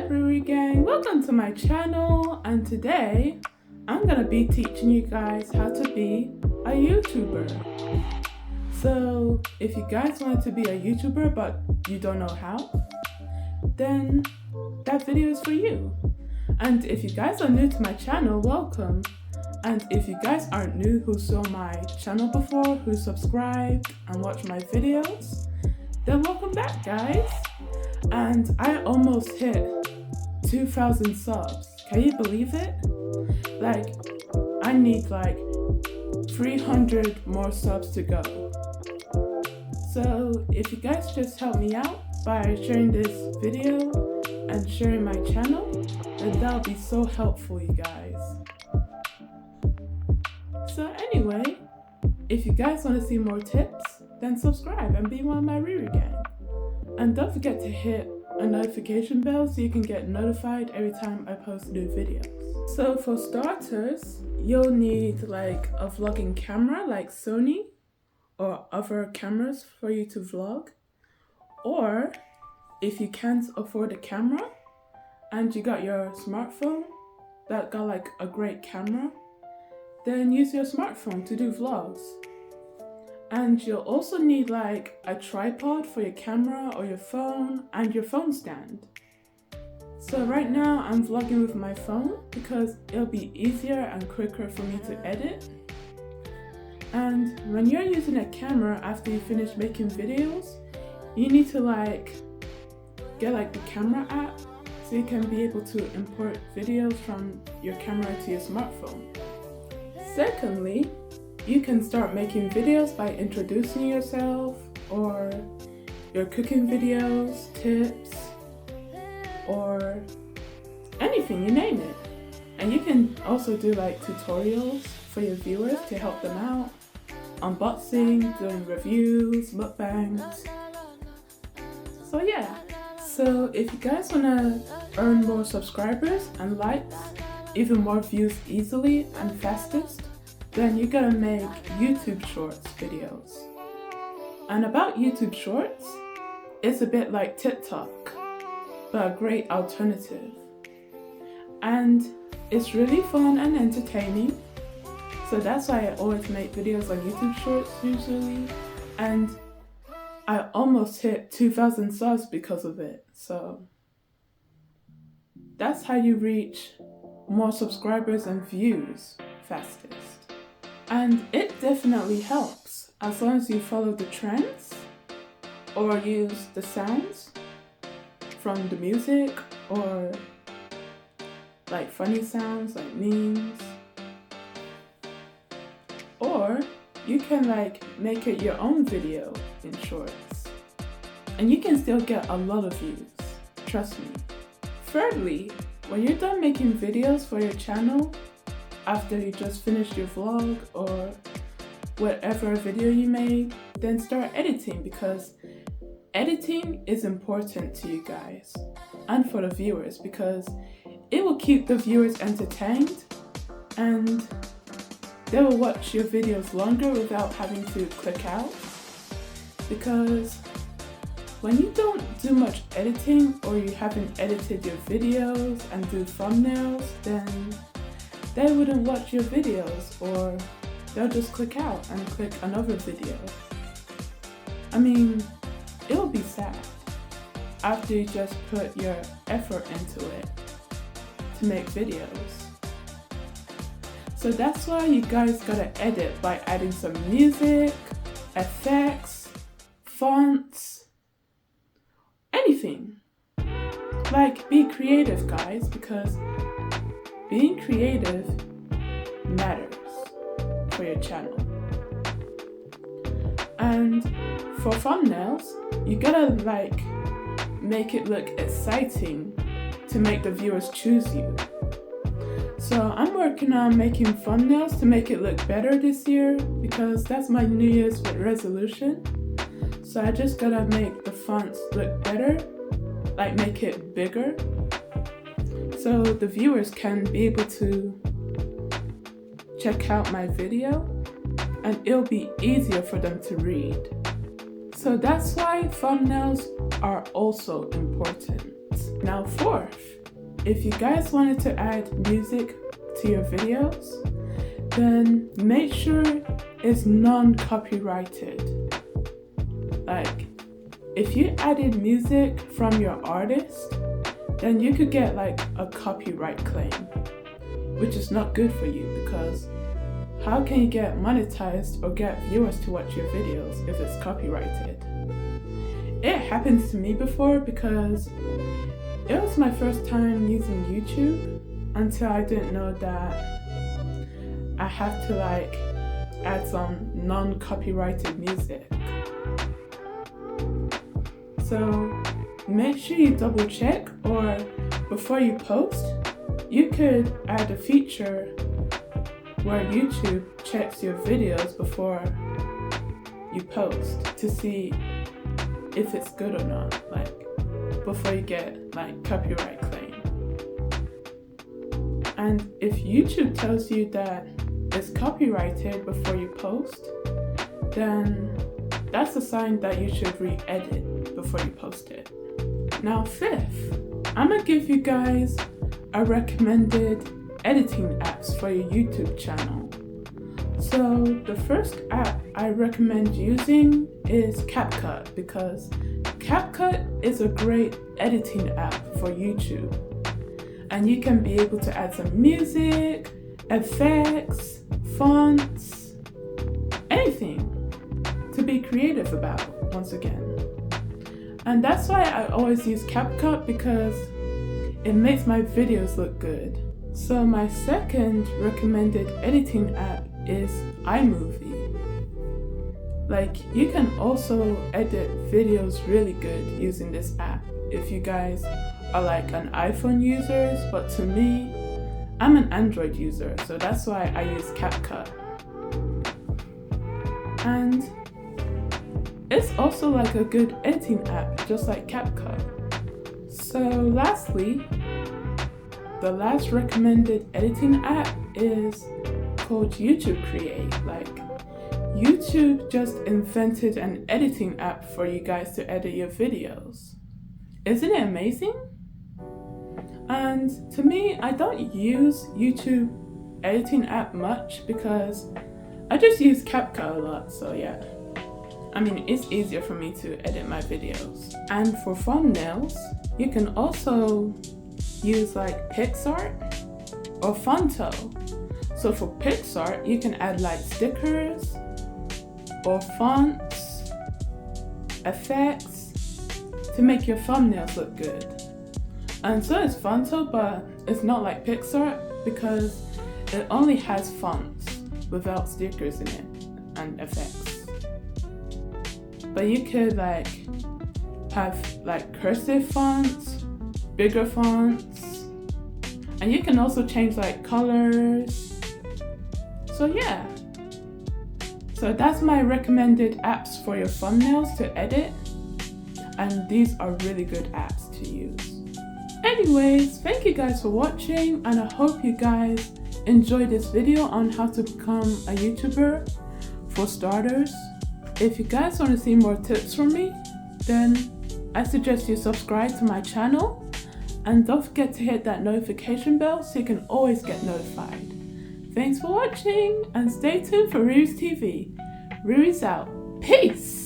Riri gang, welcome to my channel, and today I'm gonna be teaching you guys how to be a YouTuber. So if you guys want to be a YouTuber but you don't know how, then that video is for you. And if you guys are new to my channel, welcome. And if you guys aren't new who saw my channel before, who subscribed and watched my videos, then welcome back guys. And I almost hit 2,000 subs. Can you believe it? Like, I need like 300 more subs to go. So if you guys just help me out by sharing this video and sharing my channel, then that'll be so helpful, you guys. So anyway, if you guys want to see more tips, then subscribe and be one of my Riri gang. And don't forget to hit a notification bell so you can get notified every time I post new videos. So for starters, you'll need like a vlogging camera like Sony or other cameras for you to vlog. Or if you can't afford a camera and you got your smartphone that got like a great camera, then use your smartphone to do vlogs. And you'll also need like a tripod for your camera or your phone and your phone stand. So right now I'm vlogging with my phone because it'll be easier and quicker for me to edit. And when you're using a camera after you finish making videos, you need to like get like the camera app so you can be able to import videos from your camera to your smartphone. Secondly, you can start making videos by introducing yourself or your cooking videos, tips, or anything, you name it. And you can also do like tutorials for your viewers to help them out, unboxing, doing reviews, mukbangs. So yeah, so if you guys want to earn more subscribers and likes, even more views easily and fastest, then you gotta make YouTube Shorts videos. And about YouTube Shorts, it's a bit like TikTok, but a great alternative. And it's really fun and entertaining, so that's why I always make videos on YouTube Shorts usually. And I almost hit 2,000 subs because of it, so that's how you reach more subscribers and views fastest. And it definitely helps as long as you follow the trends or use the sounds from the music or like funny sounds like memes. Or you can like make it your own video in shorts and you can still get a lot of views, trust me. Thirdly, when you're done making videos for your channel, after you just finished your vlog or whatever video you made, then start editing, because editing is important to you guys and for the viewers, because it will keep the viewers entertained and they will watch your videos longer without having to click out. Because when you don't do much editing or you haven't edited your videos and do thumbnails, then they wouldn't watch your videos or they'll just click out and click another video. I mean, it'll be sad after you just put your effort into it to make videos. So that's why you guys gotta edit by adding some music, effects, fonts, anything. Like, be creative guys, because being creative matters for your channel. And for thumbnails, you gotta like make it look exciting to make the viewers choose you. So I'm working on making thumbnails to make it look better this year, because that's my New Year's resolution. So I just gotta make the fonts look better, like make it bigger, so the viewers can be able to check out my video and it'll be easier for them to read. So that's why thumbnails are also important. Now fourth, if you guys wanted to add music to your videos, then make sure it's non-copyrighted. Like, if you added music from your artist, then you could get like a copyright claim, which is not good for you, because how can you get monetized or get viewers to watch your videos if it's copyrighted? It happened to me before because it was my first time using YouTube until I didn't know that I have to like add some non-copyrighted music. So make sure you double check, or before you post, you could add a feature where YouTube checks your videos before you post to see if it's good or not, like before you get like copyright claim. And if YouTube tells you that it's copyrighted before you post, then that's a sign that you should re-edit before you post it. Now, fifth, I'm gonna give you guys a recommended editing apps for your YouTube channel. So the first app I recommend using is CapCut, because CapCut is a great editing app for YouTube. And you can be able to add some music, effects, fonts, anything to be creative about, once again. And that's why I always use CapCut, because it makes my videos look good. So my second recommended editing app is iMovie. Like, you can also edit videos really good using this app if you guys are like an iPhone users, but to me, I'm an Android user, so that's why I use CapCut. And it's also like a good editing app, just like CapCut. So lastly, the last recommended editing app is called YouTube Create. Like, YouTube just invented an editing app for you guys to edit your videos. Isn't it amazing? And to me, I don't use YouTube editing app much because I just use CapCut a lot, so yeah. I mean, it's easier for me to edit my videos. And for thumbnails, you can also use like PixArt or Fonto. So for PixArt, you can add like stickers or fonts, effects to make your thumbnails look good. And so is Fonto, but it's not like PixArt because it only has fonts without stickers in it and effects. But you could like have like cursive fonts, bigger fonts, and you can also change like colors. So yeah. So that's my recommended apps for your thumbnails to edit, and these are really good apps to use. Anyways, thank you guys for watching, and I hope you guys enjoyed this video on how to become a YouTuber for starters. If you guys want to see more tips from me, then I suggest you subscribe to my channel, and don't forget to hit that notification bell so you can always get notified. Thanks for watching, and stay tuned for Riri's TV. Riri's out. Peace!